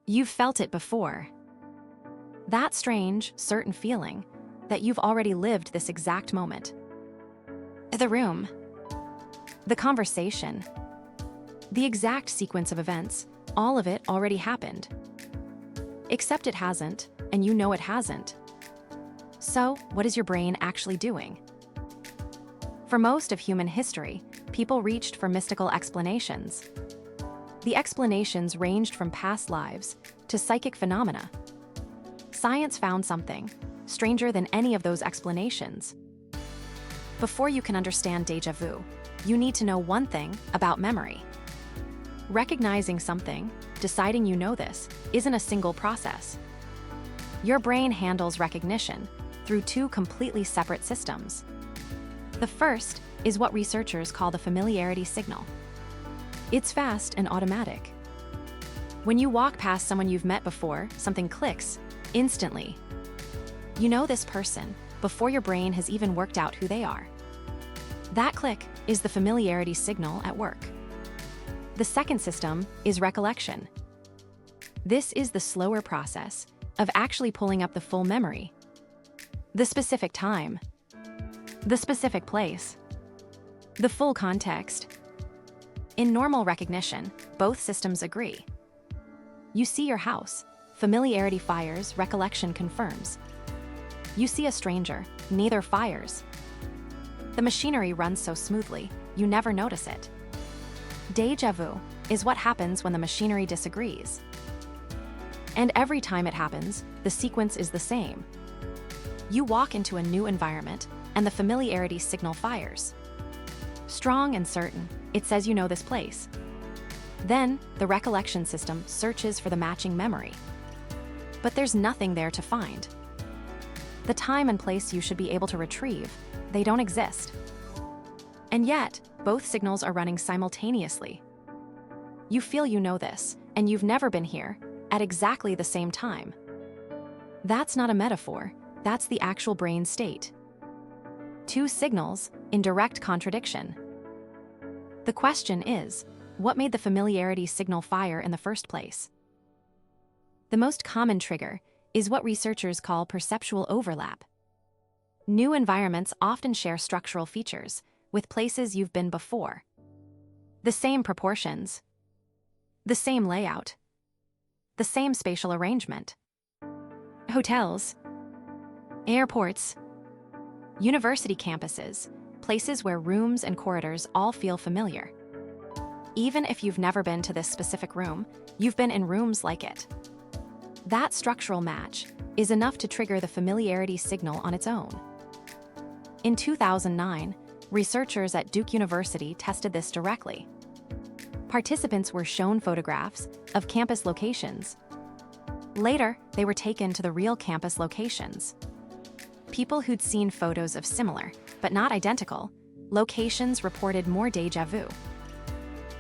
You've felt it before. That strange, certain feeling that you've already lived this exact moment. The room. The conversation. The exact sequence of events, all of it already happened. Except it hasn't, and you know it hasn't. So, what is your brain actually doing? For most of human history, people reached for mystical explanations. The explanations ranged from past lives to psychic phenomena. Science found something stranger than any of those explanations. Before you can understand déjà vu, you need to know one thing about memory. Recognizing something, deciding you know this, isn't a single process. Your brain handles recognition through two completely separate systems. The first is what researchers call the familiarity signal. It's fast and automatic. When you walk past someone you've met before, something clicks instantly. You know this person before your brain has even worked out who they are. That click is the familiarity signal at work. The second system is recollection. This is the slower process of actually pulling up the full memory. The specific time. The specific place. The full context. In normal recognition, both systems agree. You see your house. Familiarity fires, recollection confirms. You see a stranger. Neither fires. The machinery runs so smoothly, you never notice it. Déjà vu is what happens when the machinery disagrees. And every time it happens, the sequence is the same. You walk into a new environment, and the familiarity signal fires. Strong and certain, it says you know this place. Then, the recollection system searches for the matching memory. But there's nothing there to find. The time and place you should be able to retrieve, they don't exist. And yet, both signals are running simultaneously. You feel you know this, and you've never been here, at exactly the same time. That's not a metaphor, that's the actual brain state. Two signals in direct contradiction. The question is, what made the familiarity signal fire in the first place? The most common trigger is what researchers call perceptual overlap. New environments often share structural features with places you've been before. The same proportions, the same layout, the same spatial arrangement. Hotels, airports, university campuses, places where rooms and corridors all feel familiar. Even if you've never been to this specific room, you've been in rooms like it. That structural match is enough to trigger the familiarity signal on its own. In 2009, researchers at Duke University tested this directly. Participants were shown photographs of campus locations. Later, they were taken to the real campus locations. People who'd seen photos of similar, but not identical, locations reported more déjà vu.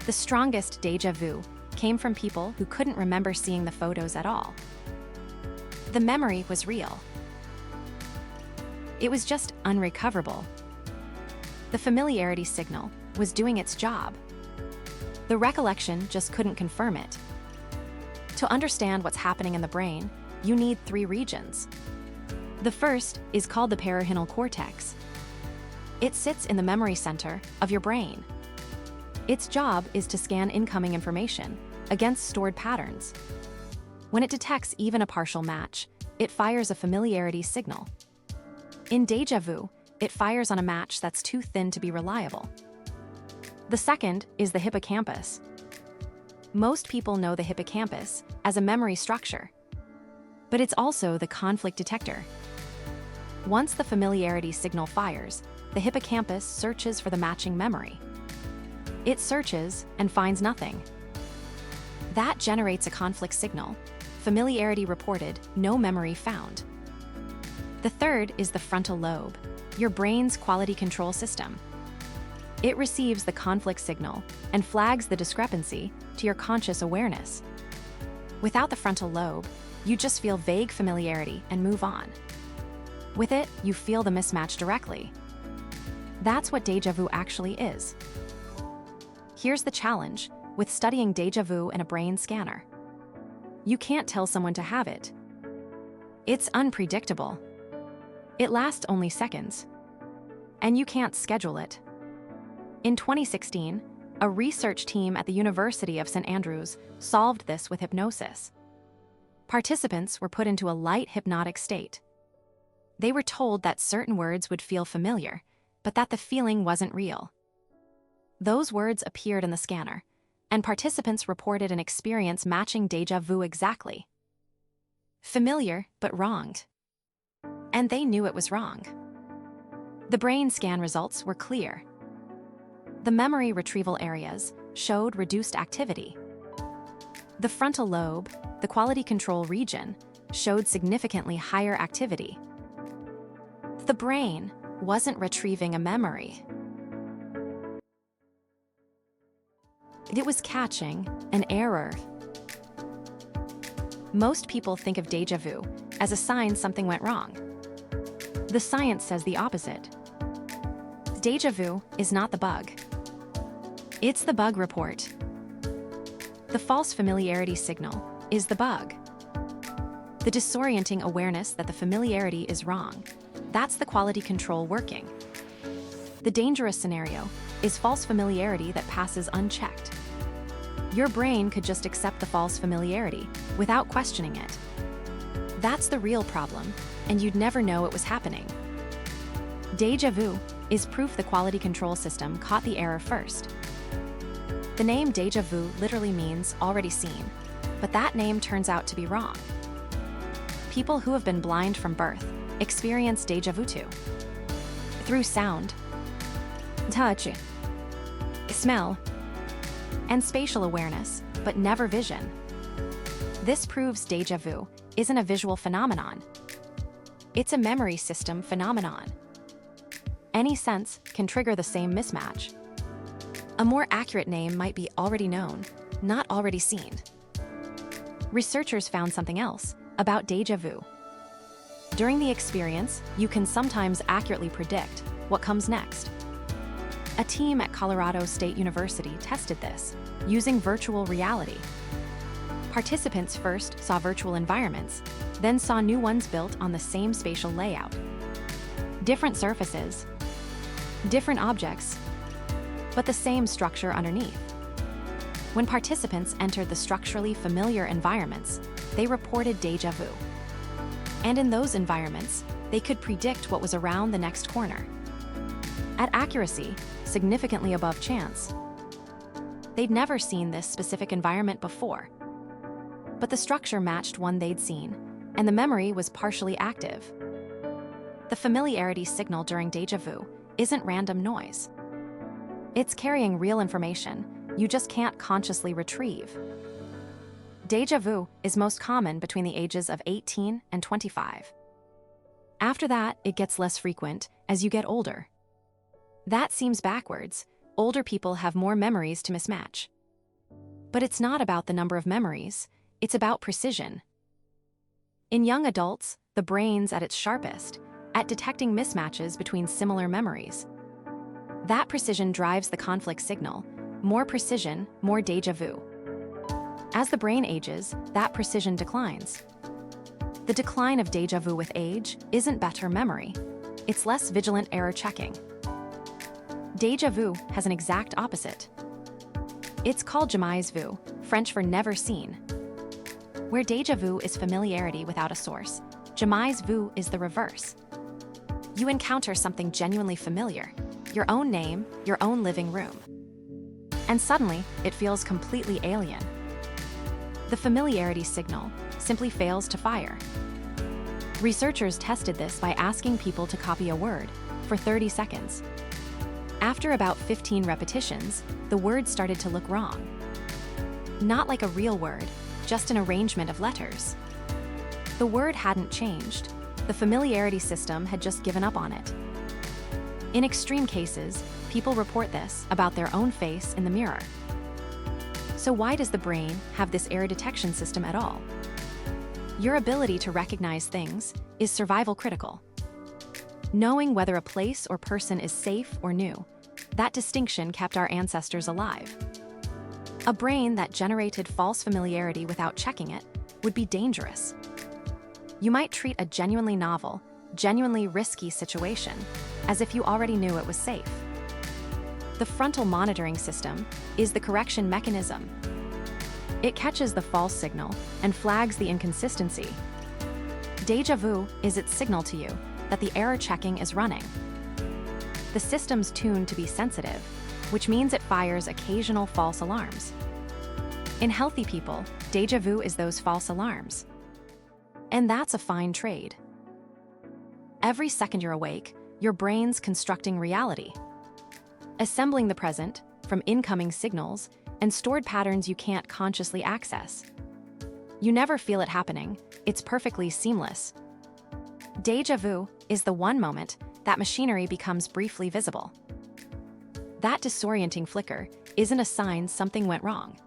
The strongest déjà vu came from people who couldn't remember seeing the photos at all. The memory was real. It was just unrecoverable. The familiarity signal was doing its job. The recollection just couldn't confirm it. To understand what's happening in the brain, you need three regions. The first is called the parahynal cortex. It sits in the memory center of your brain. Its job is to scan incoming information against stored patterns. When it detects even a partial match, it fires a familiarity signal. In déjà vu, it fires on a match that's too thin to be reliable. The second is the hippocampus. Most people know the hippocampus as a memory structure, but it's also the conflict detector. Once the familiarity signal fires, the hippocampus searches for the matching memory. It searches and finds nothing. That generates a conflict signal. Familiarity reported, no memory found. The third is the frontal lobe, your brain's quality control system. It receives the conflict signal and flags the discrepancy to your conscious awareness. Without the frontal lobe, you just feel vague familiarity and move on. With it, you feel the mismatch directly. That's what déjà vu actually is. Here's the challenge with studying déjà vu in a brain scanner. You can't tell someone to have it. It's unpredictable. It lasts only seconds. And you can't schedule it. In 2016, a research team at the University of St. Andrews solved this with hypnosis. Participants were put into a light hypnotic state. They were told that certain words would feel familiar, but that the feeling wasn't real. Those words appeared in the scanner, and participants reported an experience matching déjà vu exactly. Familiar, but wronged. And they knew it was wrong. The brain scan results were clear. The memory retrieval areas showed reduced activity. The frontal lobe, the quality control region, showed significantly higher activity. The brain wasn't retrieving a memory. It was catching an error. Most people think of déjà vu as a sign something went wrong. The science says the opposite. Déjà vu is not the bug. It's the bug report. The false familiarity signal is the bug. The disorienting awareness that the familiarity is wrong. That's the quality control working. The dangerous scenario is false familiarity that passes unchecked. Your brain could just accept the false familiarity without questioning it. That's the real problem, and you'd never know it was happening. Déjà vu is proof the quality control system caught the error first. The name déjà vu literally means already seen, but that name turns out to be wrong. People who have been blind from birth experience déjà vu too. Through sound, touch, smell, and spatial awareness, but never vision. This proves déjà vu isn't a visual phenomenon. It's a memory system phenomenon. Any sense can trigger the same mismatch. A more accurate name might be already known, not already seen. Researchers found something else about déjà vu. During the experience, you can sometimes accurately predict what comes next. A team at Colorado State University tested this using virtual reality. Participants first saw virtual environments, then saw new ones built on the same spatial layout. Different surfaces, different objects, but the same structure underneath. When participants entered the structurally familiar environments, they reported déjà vu. And in those environments, they could predict what was around the next corner. At accuracy, significantly above chance. They'd never seen this specific environment before. But the structure matched one they'd seen, and the memory was partially active. The familiarity signal during déjà vu isn't random noise. It's carrying real information you just can't consciously retrieve. Déjà vu is most common between the ages of 18 and 25. After that, it gets less frequent as you get older. That seems backwards. Older people have more memories to mismatch. But it's not about the number of memories, it's about precision. In young adults, the brain's at its sharpest, at detecting mismatches between similar memories. That precision drives the conflict signal. More precision, more déjà vu. As the brain ages, that precision declines. The decline of déjà vu with age isn't better memory. It's less vigilant error checking. Déjà vu has an exact opposite. It's called jamais vu, French for never seen. Where déjà vu is familiarity without a source, jamais vu is the reverse. You encounter something genuinely familiar, your own name, your own living room. And suddenly, it feels completely alien. The familiarity signal simply fails to fire. Researchers tested this by asking people to copy a word for 30 seconds. After about 15 repetitions, the word started to look wrong. Not like a real word, just an arrangement of letters. The word hadn't changed. The familiarity system had just given up on it. In extreme cases, people report this about their own face in the mirror. So why does the brain have this error detection system at all? Your ability to recognize things is survival critical. Knowing whether a place or person is safe or new, that distinction kept our ancestors alive. A brain that generated false familiarity without checking it would be dangerous. You might treat a genuinely novel, genuinely risky situation as if you already knew it was safe. The frontal monitoring system is the correction mechanism. It catches the false signal and flags the inconsistency. Déjà vu is its signal to you that the error checking is running. The system's tuned to be sensitive, which means it fires occasional false alarms. In healthy people, déjà vu is those false alarms. And that's a fine trade. Every second you're awake, your brain's constructing reality, assembling the present from incoming signals and stored patterns you can't consciously access. You never feel it happening. It's perfectly seamless. Déjà vu is the one moment that machinery becomes briefly visible. That disorienting flicker isn't a sign something went wrong.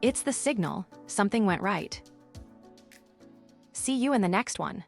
It's the signal something went right. See you in the next one.